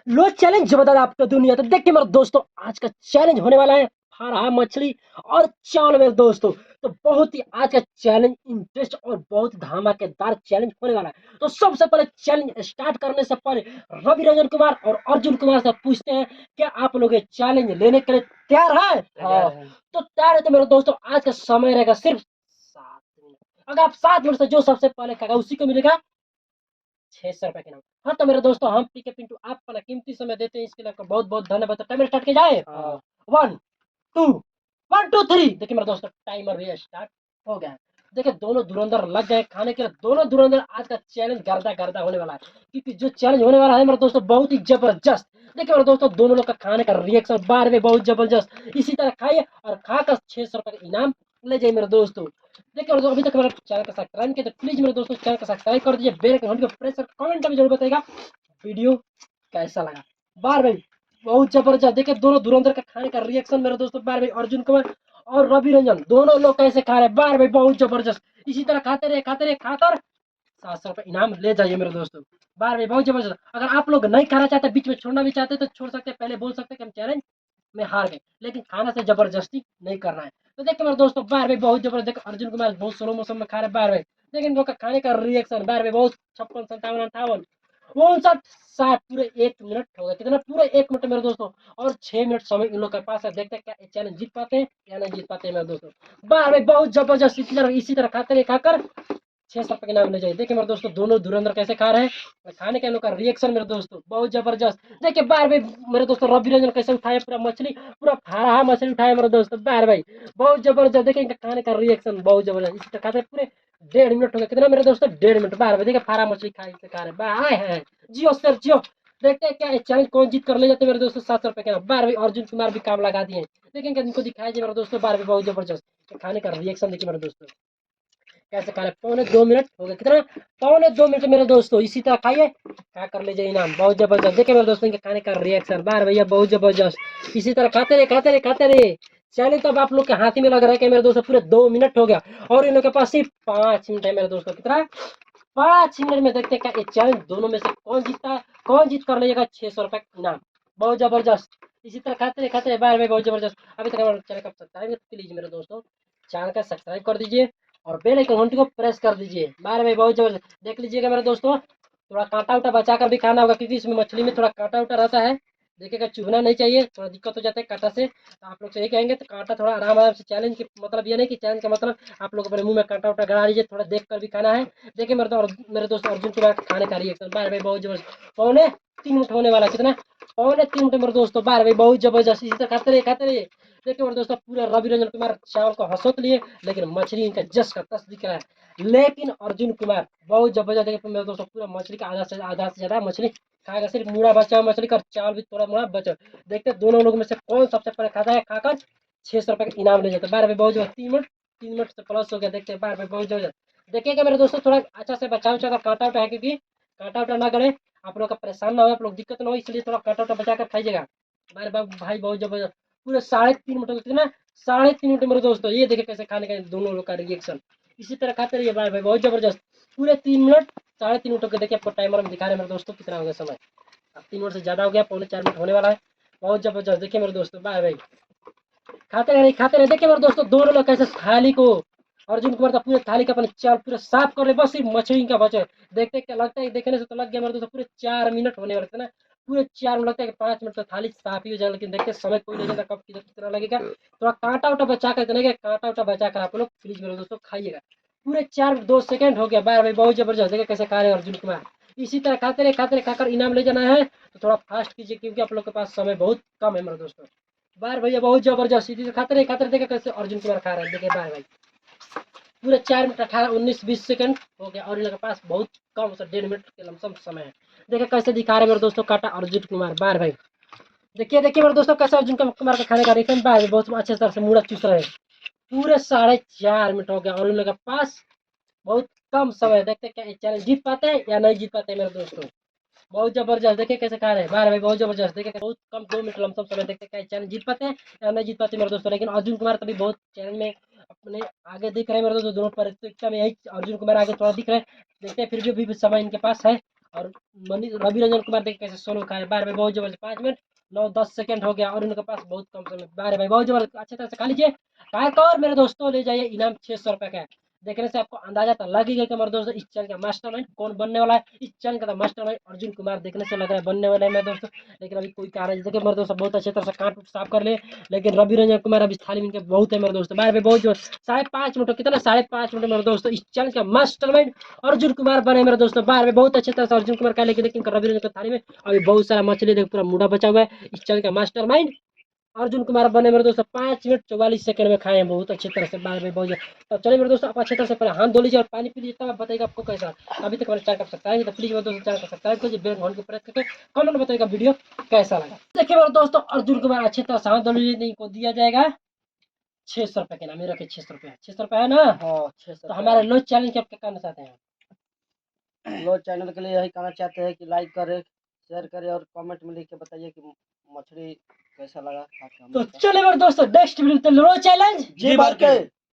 लो challenge बता आपका दुनिया। तो देखिए मेरे दोस्तों, आज का चैलेंज होने वाला है फरहा मछली और चावल मेरे दोस्तों। तो बहुत ही आज का चैलेंज इंटरेस्ट और बहुत धमाकेदार चैलेंज होने वाला है। तो सबसे पहले चैलेंज स्टार्ट करने से पहले रवि रंजन कुमार और अर्जुन कुमार से पूछते हैं, क्या आप लोग ये चैलेंज लेने के लिए तैयार है? हाँ, तो तैयार है तो मेरे दोस्तों आज का समय रहेगा सिर्फ 7 मिनट। अगर आप 7 मिनट से जो सबसे पहले खाएगा उसी को मिलेगा 600 रुपए के नाम। हाँ तो मेरे दोस्तों, हम पीके पिंटू आपका ना कीमती समय देते हैं, इसके लिए आपका बहुत बहुत धन्यवाद। तो टाइमर स्टार्ट किया जाए। हाँ। 1 2 1 2 3। देखिए मेरे दोस्तों, टाइमर भी स्टार्ट हो गया है। देखिए दोनों धुरंधर लग गए खाने के लिए। दोनों धुरंधर आज का चैलेंज गर्दा गर्दा होने वाला है, क्योंकि जो चैलेंज होने वाला है मेरे दोस्तों बहुत ही जबरदस्त। देखिए मेरे दोस्तों, दोनों लोग का खाने का रिएक्शन बार में बहुत जबरदस्त। इसी तरह खाइए और खाकर 600 रुपए का इनाम ले जाइए मेरे दोस्तों। देखिए मेरे दोस्तों, अभी तक मेरे चैनल का सब्सक्राइब किया तो प्लीज मेरे दोस्तों चैनल को सब्सक्राइब कर दीजिए, बेल के घंटी को प्रेस करके कमेंट में जरूर बताइएगा वीडियो कैसा लगा। बार भाई बहुत जबरदस्त। देखिए दोनों धुरंधर का खाने का रिएक्शन मेरे दोस्तों, बार भाई अर्जुन कुमार और रवि रंजन दोनों लोग कैसे खा रहे हैं, बार भाई बहुत जबरदस्त। इसी तरह खाते रहे खाकर 700 रुपए इनाम ले जाइए मेरे दोस्तों। बार भाई बहुत जबरदस्त। अगर आप लोग नहीं खाना चाहते, बीच में छोड़ना भी चाहते तो छोड़ सकते हैं, पहले बोल सकते हैं कि हम चैलेंज में हार गए, लेकिन खाना से जबरदस्ती नहीं करना है। तो देखिए मेरे दोस्तों, बार भाई बहुत जबरदस्त। देखो अर्जुन कुमार बहुत स्लो मोशन में खा रहे बार भाई, लेकिन इनका खाने का रिएक्शन बार भाई बहुत 56 57 58 59 60 पूरे 1 मिनट हो गया। कितना? पूरे 1 मिनट मेरे दोस्तों। और 6 मिनट समय इन लोग के पास है। देखते हैं क्या चैलेंज जीत पाते हैं या नहीं जीत पाते हैं मेरे दोस्तों। बार भाई बहुत जबरदस्त। इसी तरह खाते रहे खाकर 600 रुपए के नाम ले जाइए। देखिए मेरे दोस्तों, दोनों धुरंधर कैसे खा रहे हैं, खाने के का रिएक्शन मेरे दोस्तों बहुत जबरदस्त। देखिए बार भाई मेरे दोस्तों रवि रंजन कैसे उठाए पूरा मछली, पूरा फाड़ा मछली उठाए मेरे दोस्तों बार भाई बहुत जबरदस्त। देखिए इनका खाने का रिएक्शन बहुत जबरदस्त। इसी तरह खाते पूरे 1.5 मिनट हो गया। कितना मेरे दोस्तों? 1.5 मिनट। बार भाई देखिए फाड़ा मछली खा रहे बाय है। जियो सर जियो। देखते हैं क्या चैलेंज कौन जीत कर ले जाते हैं मेरे दोस्तों 700 रुपए के नाम। बार भाई अर्जुन कुमार भी काम लगा दिए। देखेंगे इनको दिखाई मेरे दोस्तों, बार भाई बहुत जबरदस्त खाने का रिएक्शन देखिए मेरे दोस्तों कैसे खा रहे। 1 2 मिनट हो गया। कितना? 1 2 मिनट मेरे दोस्तों। इसी तरह खाइए, खा कर ले जाइए इनाम। बहुत जबरदस्त। देखिए मेरे दोस्तों इनके खाने का रिएक्शन बार भैया बहुत जबरदस्त। इसी तरह खाते रहे। चलिए तब आप लोग के हाथ ही में लग रहा है कि मेरे दोस्तों पूरे 2 मिनट हो गया और इन लोग के पास सिर्फ 5 मिनट है मेरे दोस्तों। कितना? 5 मिनट में देखते हैं क्या ये चैलेंज दोनों में से कौन जीतता है, कौन जीत कर लेगा 600 रुपए इनाम। बहुत जबरदस्त। इसी तरह खाते रहे बार में बहुत जबरदस्त। अभी तक हमारे चैनल का सब्सक्राइब प्लीज मेरे दोस्तों चैनल का सब्सक्राइब कर दीजिए और बेल आइकन घंटी को प्रेस कर दीजिए। बार में बहुत जबरदस्त। देख लीजिएगा मेरे दोस्तों, थोड़ा कांटा उटा बचा कर भी खाना होगा, क्योंकि इसमें मछली में थोड़ा कांटा उटा रहता है। देखिएगा चुभना नहीं चाहिए, थोड़ा दिक्कत हो जाता है कांटा से। तो आप लोग से यही कहेंगे तो कांटा थोड़ा आराम आराम से। चैलेंज की मतलब ये नहीं कि चैलेंज का मतलब आप लोग अपने मुंह में कांटा उटा गड़ा लीजिए, थोड़ा देख कर भी खाना है। देखिए मेरे दोस्त अर्जुन कुमार खाने का रिएक्शन बार भाई बहुत जबरदस्त। 3 मिनट होने वाला। कितना? 3 मिनट मेरे दोस्तों बार भाई बहुत जबरदस्त। इसी तरह खाते रहे। देखिए मेरे दोस्तों, पूरे रवि रंजन कुमार चावल को हंसोत लिए, लेकिन मछली इनका जस का तस दिख रहा है। लेकिन अर्जुन कुमार बहुत जबरदस्त। देखिए मेरे दोस्तों, पूरा मछली का आधा से ज्यादा मछली खाएगा, सिर्फ मूड़ा बचा मछली का, चावल भी थोड़ा मोड़ा बचा। देखते दोनों लोग में से कौन सबसे पहले खाता है, खाकर 600 रुपए का इनाम ले जाते हैं। बार भाई बहुत जबरदस्त। 3 मिनट से प्लस हो गया। देखते हैं बार भाई बहुत जबरदस्त। देखिएगा मेरे दोस्तों, थोड़ा अच्छा से बचाव उचा का कांटा उठा है, क्योंकि कांटा उठा ना करे आप लोग का परेशान ना हो, आप लोग दिक्कत ना हो, इसलिए थोड़ा कांटा उठा बचा कर खाइएगा। बार बार भाई बहुत जबरदस्त। पूरे 3.5 मिनट हो गए। कितना? 3.5 मिनट मेरे दोस्तों। ये देखे कैसे खाने का दोनों लोग का रिएक्शन। इसी तरह खाते रहिए बार भाई बहुत जबरदस्त। पूरे 3 मिनट 3.5 मिनट हो गए। देखिए आपको टाइमर में दिखा रहे हैं मेरे दोस्तों कितना हो गया समय। अब 3 मिनट से ज्यादा हो गया, 3.25 मिनट होने वाला है। बहुत जबरदस्त। देखिए मेरे दोस्तों बाय भाई खाते रहे। देखिए मेरे दोस्तों, दोनों लोग कैसे थाली को अर्जुन कुमार का पूरे थाली का अपने चाल पूरे साफ कर रहे, बस सिर्फ मछली का बचे। देखते क्या लगता है, देखने से तो लग गया मेरे दोस्तों पूरे 4 मिनट होने वाले थे ना। पूरे 4 मिनट लगता है कि 5 मिनट तो थाली साफ ही हो जाए, लेकिन देखते समय कोई नहीं जाता कब कितना लगेगा। थोड़ा कांटा उटा बचा कर इतने कांटा उटा बचा कर आप लोग फ्रिज में दोस्तों खाइएगा। पूरे 4 2 सेकंड हो गया। बार भाई बहुत जबरदस्त। देखिए कैसे खा रहे हैं अर्जुन कुमार। इसी तरह खाते रहे खाकर इनाम ले जाना है, तो थोड़ा फास्ट कीजिए, क्योंकि आप लोग के पास समय बहुत कम है मेरे दोस्तों। बार भैया बहुत जबरदस्त। इसी से खाते रहे देखे कैसे अर्जुन कुमार खा रहे हैं। देखिए बार भाई पूरे 4 मिनट 18 19 20 सेकंड हो गया और इन लोगों के पास बहुत कम 1.5 मिनट के लमसम समय है। देखिए कैसे दिखा रहे मेरे दोस्तों काटा अर्जुन कुमार बार भाई। देखिए मेरे दोस्तों कैसे अर्जुन कुमार का खाने का रिएक्शन बार बहुत अच्छे तरह से मुड़ा चूस रहे हैं। पूरे 4.5 मिनट हो गया और इन लोगों के पास बहुत कम समय। देखते क्या चैलेंज जीत पाते हैं या नहीं जीत पाते मेरे दोस्तों। बहुत जबरदस्त। देखिए कैसे खा रहे हैं बार भाई बहुत जबरदस्त। देखिए बहुत कम 2 मिनट लमसम समय। देखते क्या चैलेंज जीत पाते हैं या नहीं जीत पाते मेरे दोस्तों। लेकिन अर्जुन कुमार तभी बहुत चैलेंज में अपने आगे दिख रहे हैं मेरे दोस्तों। दोनों प्रतियोगिता में यही अर्जुन कुमार आगे थोड़ा दिख रहे हैं। देखते हैं फिर भी समय इनके पास है और रवि रंजन कुमार देखिए कैसे सोलो खाए। बारह भाई बहुत जबरदस्त, 5 मिनट 9-10 सेकंड हो गया और इनके पास बहुत कम समय। बारह भाई बहुत जबरदस्त, अच्छी तरह से खा लीजिए, खाकर और मेरे दोस्तों ले जाइए, इनाम 600 रुपए का है। देखने से आपको अंदाजा तो लग ही गया कि मेरे दोस्तों इस चैनल का मास्टरमाइंड कौन बनने वाला है। इस चैनल का मास्टरमाइंड अर्जुन कुमार देखने से लग रहा है बनने वाला है मेरे दोस्तों। लेकिन अभी कोई कारण देखिए मेरे दोस्तों बहुत अच्छी तरह से काट साफ कर ले, लेकिन रवि रंजन कुमार अभी थाली में इनके बहुत है मेरे दोस्तों। बारह भाई बहुत जो 5.5 मिनट, कितना 5.5 मिनट मेरे दोस्तों इस चैनल का मास्टरमाइंड अर्जुन कुमार बने मेरे दोस्तों। बारह में बहुत अच्छी तरह से अर्जुन कुमार का, लेकिन रवि रंजन थाली में अभी बहुत सारा मछली देख पूरा मुड़ा बचा हुआ है। इस चैनल का मास्टरमाइंड अर्जुन कुमार बने मेरे दोस्तों। 5 मिनट 44 सेकंड में खाए हैं बहुत अच्छी तरह से। बारह में बहुत। तो चलिए मेरे दोस्तों आप अच्छी तरह से पहले हाथ धो लीजिए और पानी पी लीजिए, तब आप बताइएगा आपको कैसा। अभी तक मेरे चैनल का सब्सक्राइब तो प्लीज मेरे दोस्तों चैनल का सब्सक्राइब कीजिए, बेल घंटी प्रेस करके कमेंट में बताइएगा वीडियो कैसा लगा। देखिए मेरे दोस्तों अर्जुन कुमार अच्छी तरह से हाथ धो लीजिए, नहीं को दिया जाएगा 600 रुपए के नाम, ये रखे 600 रुपए, 600 रुपए है ना। हाँ 600 तो हमारे लोग चैनल के आप क्या करना चाहते हैं? लोग चैनल के लिए यही कहना चाहते हैं कि लाइक करें, शेयर करें और कमेंट में लिख के बताइए कि मछली कैसा लगा खा के हम तो लोग का। चलिए मेरे दोस्तों नेक्स्ट वीडियो तो लो चैलेंज जी भर के।